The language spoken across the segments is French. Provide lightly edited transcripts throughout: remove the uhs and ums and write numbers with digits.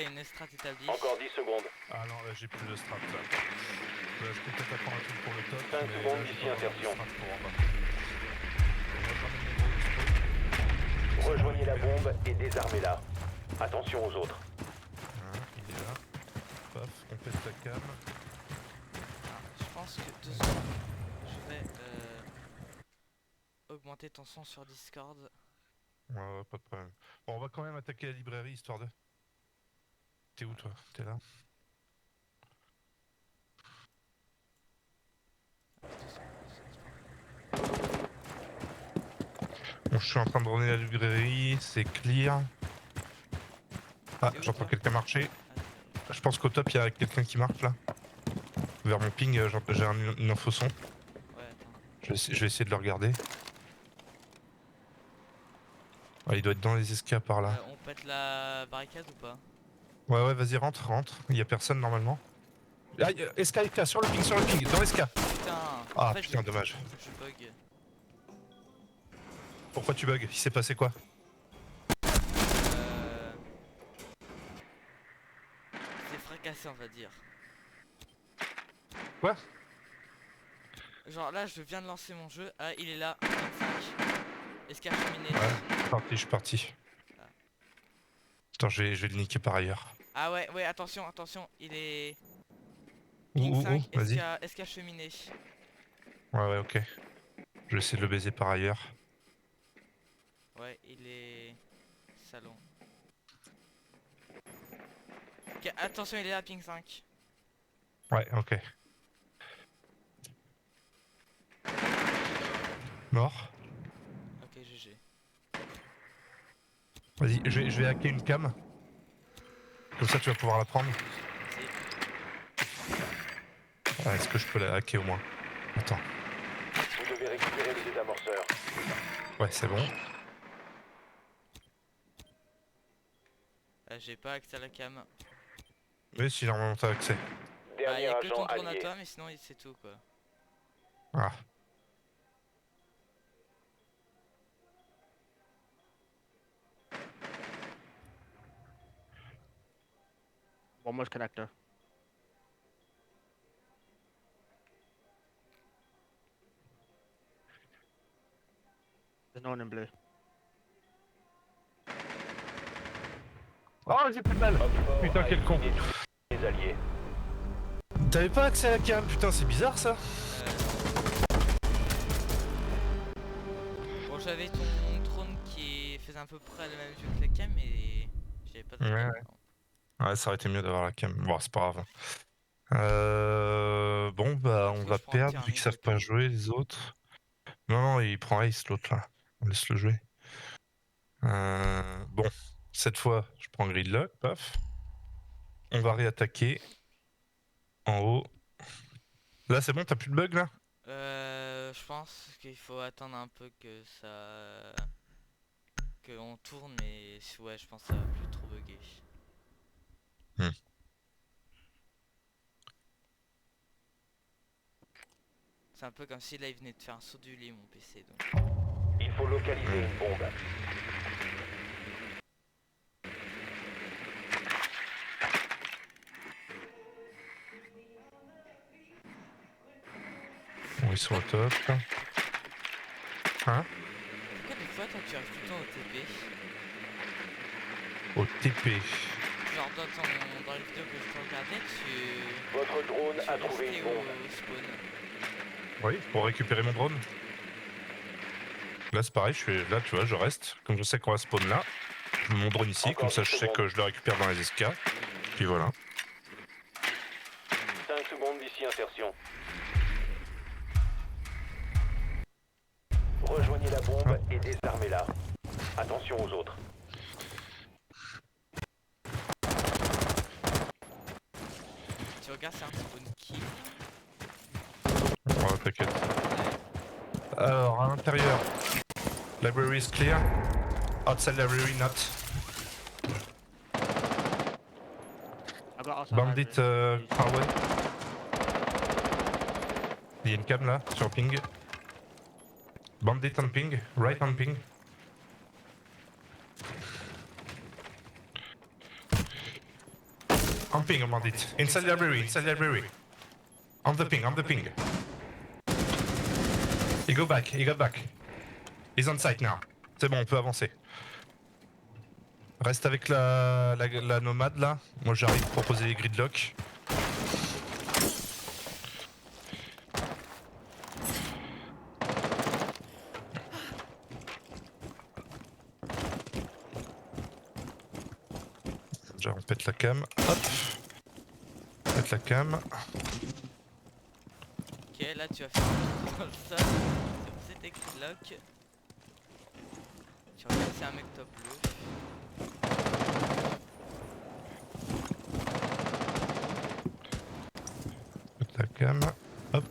t'as une strat établie. Encore 10 secondes. Ah non, là j'ai plus de strat. Là. Je peux peut-être apprendre un truc pour le top, 5 mais secondes là j'ai d'ici pas vraiment de insertion. strat pour en bas. Moi je ramène mes drones spawn. Rejoignez la bombe et désarmez-la. Attention aux autres. Hein, il est là. Paf, on pète la cam. Je pense que 2 secondes. Je vais augmenter ton son sur Discord. Ouais, pas de problème. Bon, on va quand même attaquer la librairie histoire de... T'es où toi? T'es là? 2 secondes. Bon, je suis en train de droner la librairie, c'est clear. Ah, T'es où, j'entends toi? quelqu'un marcher. Ah, Je pense qu'au top, il y a quelqu'un qui marche là. Vers mon ping, j'ai une info son. ouais, attends. Je vais essayer de le regarder. Ah, il doit être dans les escas par là. On pète la barricade ou pas? Ouais, vas-y, rentre. Il y a personne normalement. Ah, SK, sur le ping, dans SK. Putain, en Ah fait, putain, dommage. je bug. Pourquoi tu bugs? Il s'est passé quoi? C'est fracassé, on va dire. Quoi? Genre là, je viens de lancer mon jeu. Ah, il est là. 25. Est-ce qu'il a cheminé? Ouais, je suis parti. Ah. Attends, je vais le niquer par ailleurs. Ah ouais, attention, il est... Où, Ping 5, vas-y. est-ce qu'il a cheminé? Ouais, ok. Je vais essayer de le baiser par ailleurs. Ouais, il est... Salon. Ok, attention, il est là, ping 5. Ouais, ok. Mort. Ok, GG. Vas-y, je vais hacker une cam. Comme ça, tu vas pouvoir la prendre. Ah, est-ce que je peux la hacker au moins? Attends. Vous devez récupérer le désamorceur. Ouais, c'est bon. J'ai pas accès à la cam. Mais si, normalement, t'as accès. Bah, Dernier y'a que agent ton drone à allié. toi, mais sinon, c'est tout, quoi. Ah. One more connector. There's no one in blue. Oh, j'ai plus de balles. Putain, quel con. Les alliés. T'avais pas accès à la cam, putain, c'est bizarre ça. Bon, j'avais ton drone qui faisait à peu près le même jeu que la cam, mais j'avais pas de Ouais, cam. ouais. Ouais, ça aurait été mieux d'avoir la cam. Bon, c'est pas grave. Bon, bah, on Faut que va je prends un perdre vu thermique qu'ils savent au pas cas où. jouer les autres. Non, il prend Ace l'autre là. On laisse le jouer. Bon, cette fois, je prends Gridlock, paf. On va réattaquer en haut. Là, c'est bon, t'as plus de bug là? Je pense qu'il faut attendre un peu que ça... qu'on tourne, mais ouais, je pense que ça va plus trop bugger. Hmm. C'est un peu comme si là il venait de faire un saut du lit mon PC donc. Il faut localiser une bombe. Bon, ils sont au top. Hein? Pourquoi des fois toi tu arrives tout le temps au TP? Au TP. Genre dans les vidéos que je te regardais tu... Votre drone tu a trouvé restais une bombe. au spawn. Oui, pour récupérer mon drone. Là, c'est pareil, là, tu vois, je reste. Comme je sais qu'on va spawn là, je mets mon drone ici, Encore comme ça 10 je sais secondes. que je le récupère dans les escas. Puis voilà. 5 secondes d'ici insertion. Rejoignez la bombe et désarmez-la. Attention aux autres. Tu regardes c'est un spawn kill. Ouais, t'inquiète. Alors, à l'intérieur, library is clear. Outside library, not. I got outside Bandit library. Highway. Il y a une cam là, sur ping. Bandit on ping, right on ping. on ping, on it. Inside library, inside library. On the ping, on the ping. He got back. He's on site now. C'est bon, on peut avancer. Reste avec la nomade là. Moi j'arrive pour proposer les gridlocks. Déjà on pète la cam. Hop. Pète la cam. Ok, là tu vas faire un tour dans le sol. C'est tes gridlocks. Tu regardes si un mec top bleu. Pète la cam. Hop.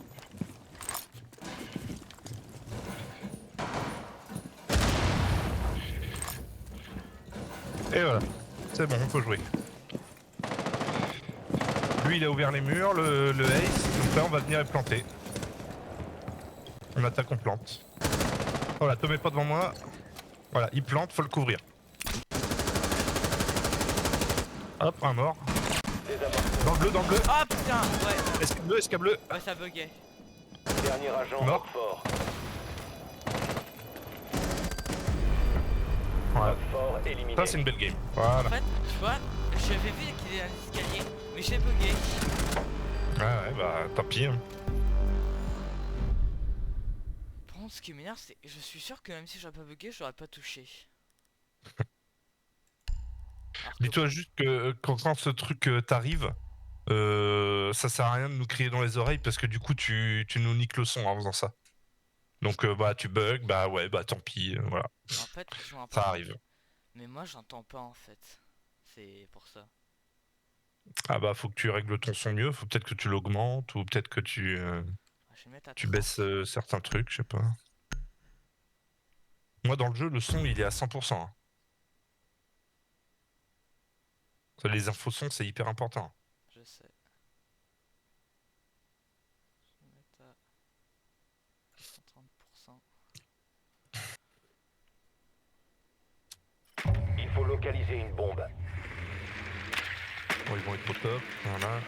Et voilà. C'est bon, on peut jouer. Lui il a ouvert les murs, le ace, donc là on va venir et planter. On attaque, on plante. Voilà, te mets pas devant moi. Voilà, il plante, faut le couvrir. Hop, un mort. Dans le bleu. Ah putain, ouais. SK bleu. Ouais, ça buguait. Dernier agent Mort. fort. Voilà. Fort éliminé. Ça c'est une belle game. En Voilà. fait, tu vois, j'avais vu qu'il y avait un escalier, mais j'ai bugué. Ouais, bah tant pis. Hein. Par contre, ce qui m'énerve, c'est je suis sûr que même si j'aurais pas bugué, j'aurais pas touché. Alors que Dis-toi juste que quand ce truc t'arrive, ça sert à rien de nous crier dans les oreilles parce que du coup tu nous niques le son en faisant ça. Donc bah tu bugs, bah ouais, bah tant pis, voilà. en fait, je vois un Ça peu. arrive. Mais moi, j'entends pas en fait. C'est pour ça. Ah bah faut que tu règles ton son mieux, faut peut-être que tu l'augmentes ou peut-être que Je vais mettre à tu 30. baisses certains trucs, je sais pas. Moi dans le jeu le son il est à 100%. Hein. Ça, les infosons c'est hyper important. Je sais. Je vais mettre à 130%. Il faut localiser une bombe. Bon, ils vont être au top, voilà.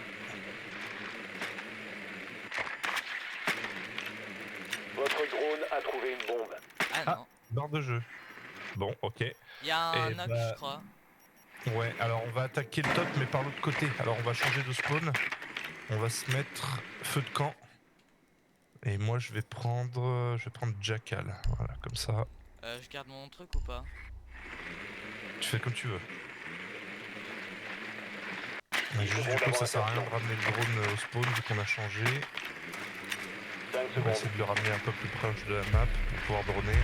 Votre drone a trouvé une bombe. Ah Ah. non. Barre de jeu. Bon, ok. Il y a un Et knock, bah- je crois. Ouais, alors on va attaquer le top mais par l'autre côté. Alors on va changer de spawn. On va se mettre feu de camp. Et moi je vais prendre Jackal. Voilà, comme ça. Je garde mon truc ou pas? Tu fais comme tu veux. Mais juste du coup ça sert à rien de ramener le drone au spawn vu qu'on a changé. 5 On va secondes. essayer de le ramener un peu plus proche de la map pour pouvoir droner.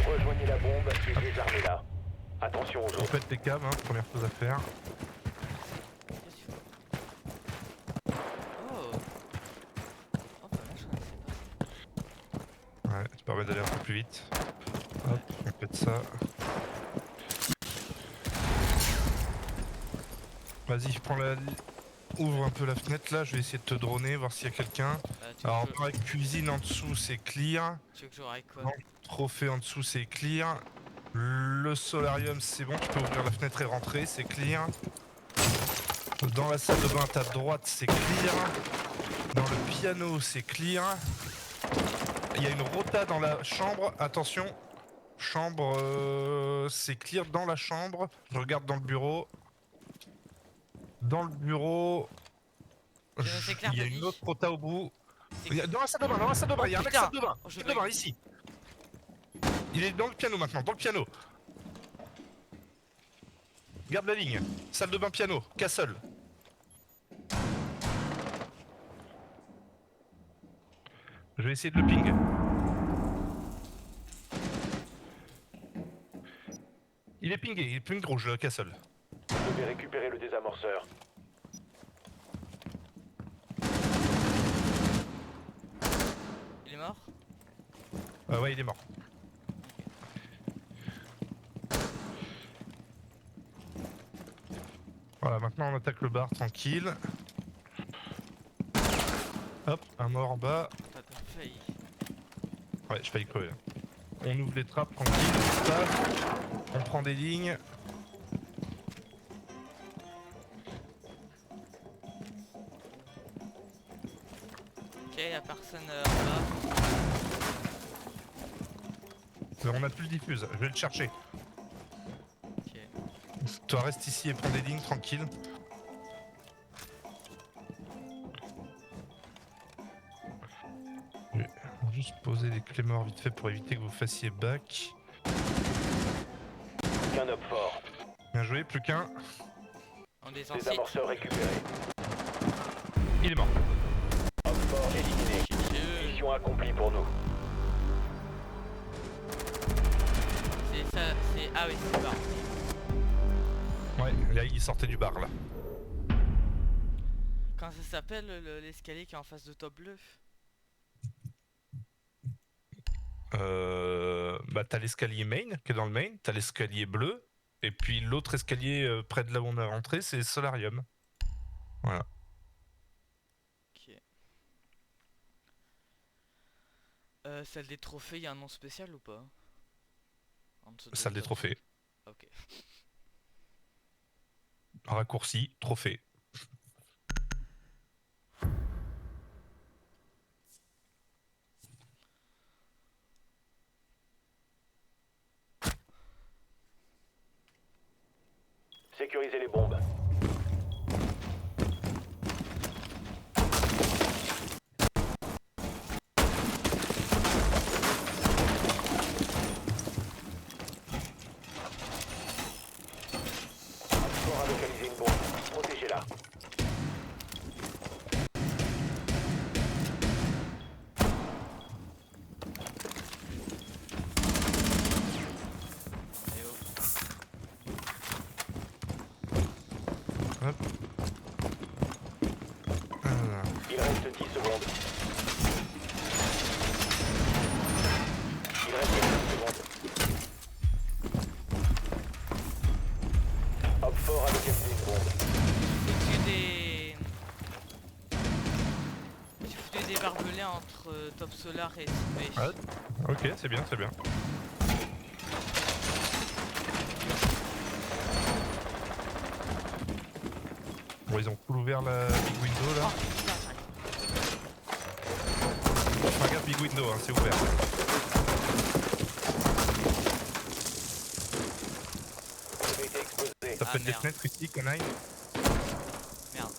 Rejoignez la bombe et désarmez-la. Attention aux On autres. pète les cams, hein, première chose à faire. Qu'est-ce que tu fais? Oh. Oh, bah là, je connaissais pas. Ouais, ça permet d'aller un peu plus vite. Hop, on pète ça. Vas-y, ouvre un peu la fenêtre là, je vais essayer de te droner, voir s'il y a quelqu'un. Tu veux Alors, que par la cuisine en dessous, c'est clear. tu veux que j'aurai quoi? Non. Trophée en dessous, c'est clear. Le solarium, c'est bon, tu peux ouvrir la fenêtre et rentrer, c'est clear. Dans la salle de bain, à ta droite, c'est clear. Dans le piano, c'est clear. Il y a une rota dans la chambre, attention. Chambre, c'est clear dans la chambre. Je regarde dans le bureau. Dans le bureau, C'est clair, il y a t'as une dit. autre rota au bout. C'est- Dans la salle de bain, il y a un mec putain. salle de bain. Oh, je Salle de bain, bug. ici. Il est dans le piano maintenant, dans le piano. Garde la ligne. Salle de bain piano, Castle. Je vais essayer de le ping. Il est ping rouge, le Castle. Vous devez récupérer le désamorceur. Il est mort? Ouais, il est mort. Voilà, maintenant on attaque le bar tranquille. Hop, un mort en bas. T'as failli. Ouais, je failli crever. On ouvre les trappes tranquille, paf. On prend des lignes. On a plus le diffuse, je vais le chercher. Ok. Toi reste ici et prends des lignes tranquille. Je vais juste poser les clés morts vite fait pour éviter que vous fassiez back. Qu'un up fort. Bien joué, plus qu'un. On descend Des site. amorceurs récupérés. Il est mort. Up fort éliminé. GG. Mission accomplie pour nous. C'est ça, c'est... Ah oui, c'est bar. Ouais, là il sortait du bar là. Quand ça s'appelle l'escalier qui est en face de Top Bleu? Bah t'as l'escalier main qui est dans le main, t'as l'escalier bleu, et puis l'autre escalier près de là où on est rentré, c'est Solarium. Voilà. Ok. Celle des trophées, y a un nom spécial ou pas? En dessous de Salle des top. trophées. Ok. Raccourci, trophée. Sécurisez les bombes. Fort a localisé une bombe. Protégez-la. Et oh. Hop. Voilà. Il reste 10 secondes. Il reste 10 secondes. Hop fort a localisé une bombe. J'ai foutu des barbelés entre Top Solar et Space. Ouais. Ok, c'est bien, c'est bien. Bon, ils ont full ouvert la big window là. Oh putain, j'arrive. Fais gaffe, big window, hein, c'est ouvert. Vous avez été exposé. Ça Ah, peut être des merde. fenêtres ici, canaille. Merde.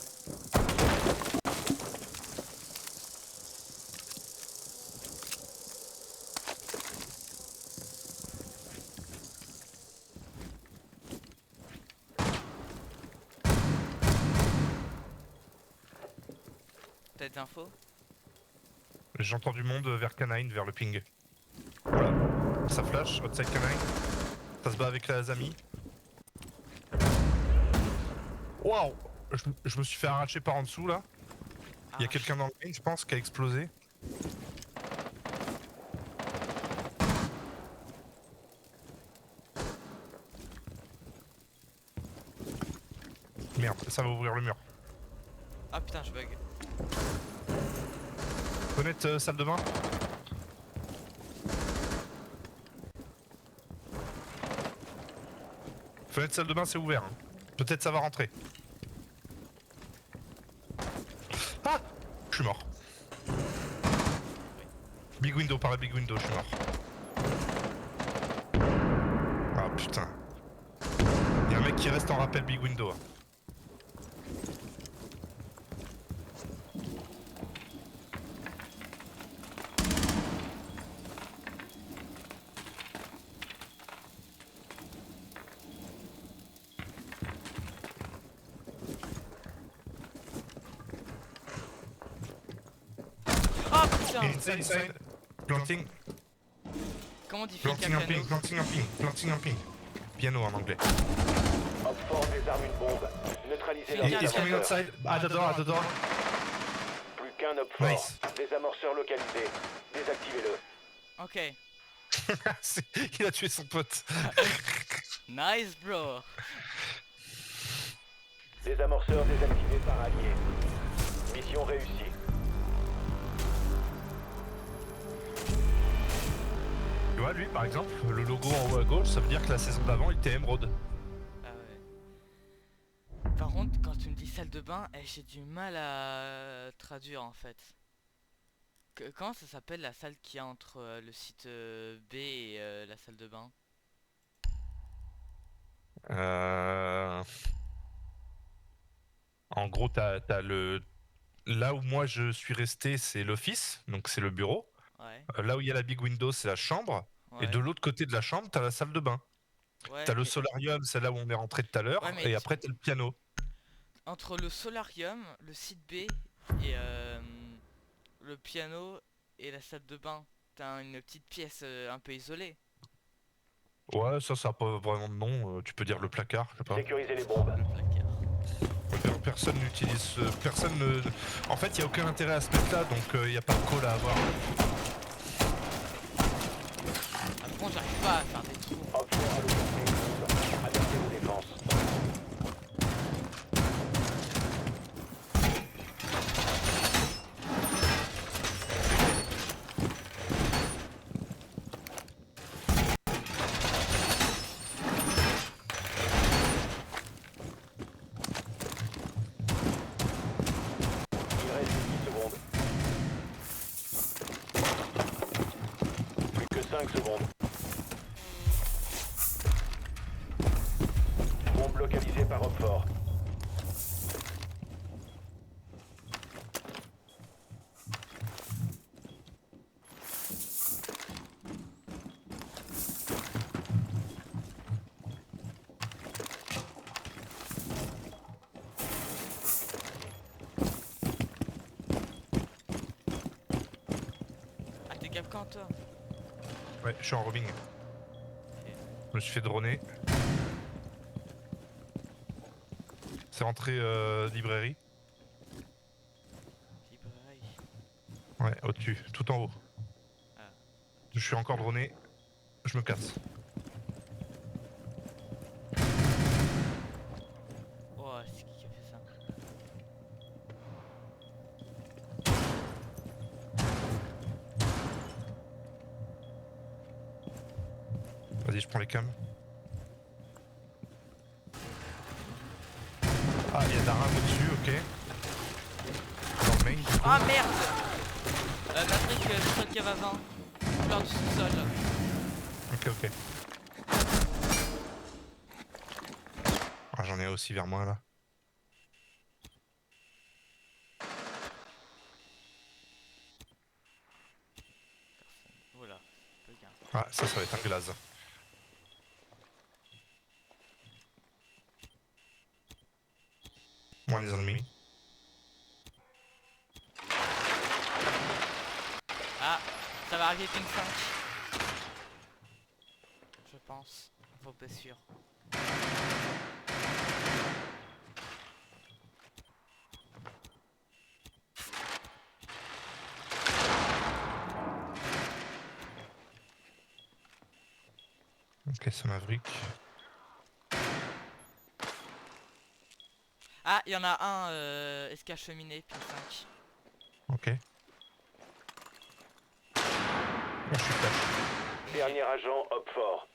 T'as des infos? J'entends du monde vers canine, vers le ping. Voilà. Ça flash, outside canine. Ça se bat avec la Zami. Waouh! Je me suis fait arracher par en dessous là. Il y a Ah, quelqu'un dans le main, je pense, qui a explosé. Merde, ça va ouvrir le mur. Ah putain, je bug. Fenêtre salle de bain. Fenêtre salle de bain, c'est ouvert. Hein. Peut-être ça va rentrer. Ah! Je suis mort. Big window, par la big window, je suis mort. Ah putain. Il y a un mec qui reste en rappel big window. Hein. Oh putain! Inside, inside. Planting, Comment on dit planting en ping, piano? planting en ping, planting en ping. Piano en anglais. Hop fort désarme une bombe. Neutralisez He's l'ordinateur. He's coming outside. At the door, at the door. Plus qu'un up fort. Nice. Des amorceurs localisés. Désactivez-le. Ok. Il a tué son pote. Nice bro! Des amorceurs désactivés par alliés. Mission réussie. Tu vois, lui, par exemple, le logo en haut à gauche, ça veut dire que la saison d'avant, il était émeraude. Ah ouais. Par contre, quand tu me dis salle de bain, j'ai du mal à traduire en fait. Comment ça s'appelle la salle qu'il y a entre le site B et la salle de bain? Euh, En gros, t'as le... Là où moi je suis resté, c'est l'office, donc c'est le bureau. Ouais, Là où il y a la big window, c'est la chambre. Et de ouais, l'autre côté de la chambre, t'as la salle de bain. ouais, T'as le mais solarium, c'est là où on est rentré tout à ouais, l'heure. mais Et après, t'as le piano. entre le solarium, le site B et le piano et la salle de bain, t'as une petite pièce un peu isolée. Ouais, ça a pas vraiment de nom. Tu peux dire le placard, je sais pas. Sécurisez les bombes. Le placard. Personne n'utilise personne ne... En fait, il n'y a aucun intérêt à se mettre là, donc il n'y a pas de call à avoir. Après, j'arrive pas à faire des trous. Op 4 a localisé une bombe. Adaptez vos défenses. Il reste 10 secondes. Plus que 5 secondes. Bombe localisée par Op 4. Ah, t'es Capcan toi? Ouais, je suis en roaming. Je me suis fait droner. C'est rentré librairie. Librairie. Ouais, au-dessus, tout en haut. Ah. Je suis encore droné. Je me casse. Oh, c'est qui a fait ça? Vas-y, je prends les cams. Ah, il y a Daram au-dessus, ok. Dans le main, du coup. Ah merde! Patrick, le sol qui va 20. Fleur du sous-sol. Ok, ok. Ah, j'en ai aussi vers moi là. Voilà, bug hein. Ah, ça va être un glaze. Moins les ennemis. Ah, ça va arriver ping 5. Je pense. Faut pas sûr. Ok, c'est Maverick. Ah, il y en a un SK cheminé, ping 5. Ok. Oh, je suis flash. Dernier agent Op 4.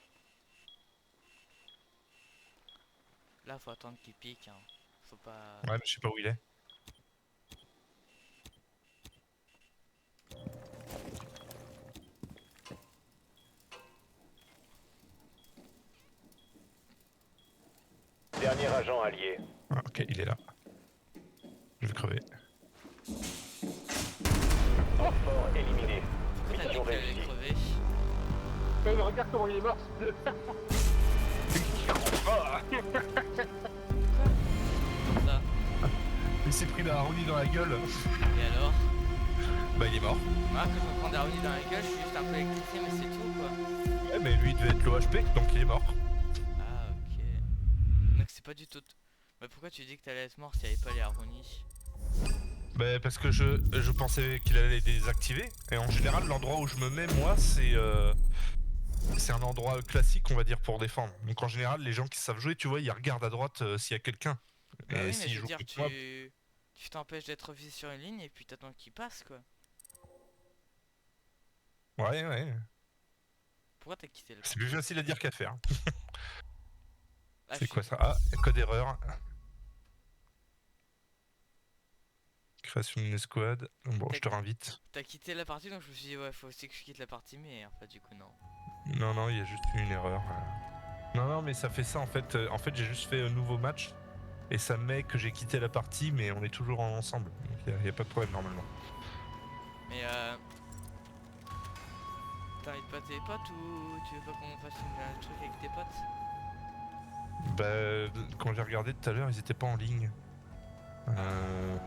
Là, faut attendre qu'il pique. Hein. Faut pas. Ouais, mais je sais pas où il est. Dernier agent allié. Ah, ok, il est là. Je vais crever. Op 4 éliminé. Pourquoi t'as dit Mission qu'il allait réussie. crever? Mais regarde comment il est mort. Comme ça. Il s'est pris la harmonie dans la gueule. Et alors? Bah, il est mort. Moi, quand je me prends des revenus dans la gueule, je suis juste un peu électrifié, mais c'est tout quoi. Ouais, mais lui, il devait être l'OHP, donc il est mort. Ah, ok. Donc c'est pas du tout. Mais pourquoi tu dis que t'allais être mort s'il n'y avait pas les harmonies? Bah, parce que je pensais qu'il allait les désactiver. Et en général, l'endroit où je me mets, moi, c'est un endroit classique, on va dire, pour défendre. Donc en général, les gens qui savent jouer, tu vois, ils regardent à droite s'il y a quelqu'un. Bah oui, mais s'ils je veux jouent dire, contre moi, tu t'empêches d'être visé sur une ligne et puis t'attends qu'il passe quoi. ouais, ouais. Pourquoi t'as quitté le C'est plus facile à dire qu'à faire. Ah, C'est quoi ça? Ah, code erreur. Création d'une escouade. Bon, je te réinvite. T'as quitté la partie, donc je me suis dit, ouais, faut aussi que je quitte la partie, mais en fait, du coup, non. Non, non, il y a juste eu une erreur. Non, non, mais ça fait ça en fait. En fait, j'ai juste fait un nouveau match et ça met que j'ai quitté la partie, mais on est toujours ensemble. Donc il y a pas de problème normalement. Mais t'invites pas tes potes ou tu veux pas qu'on fasse un truc avec tes potes? Bah, quand j'ai regardé tout à l'heure, ils étaient pas en ligne.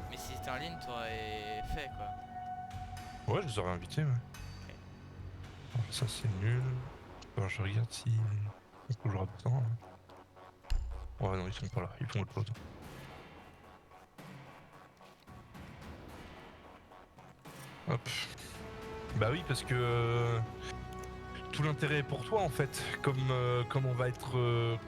Mais si c'était en ligne, t'aurais fait quoi. Ouais, je les aurais invités, ouais. Alors, ça, c'est nul. Alors, je regarde si on jouera dedans. Ouais, non, ils sont pas là. Ils font autre chose. Hop. Bah oui, parce que tout l'intérêt est pour toi en fait. Comme on va être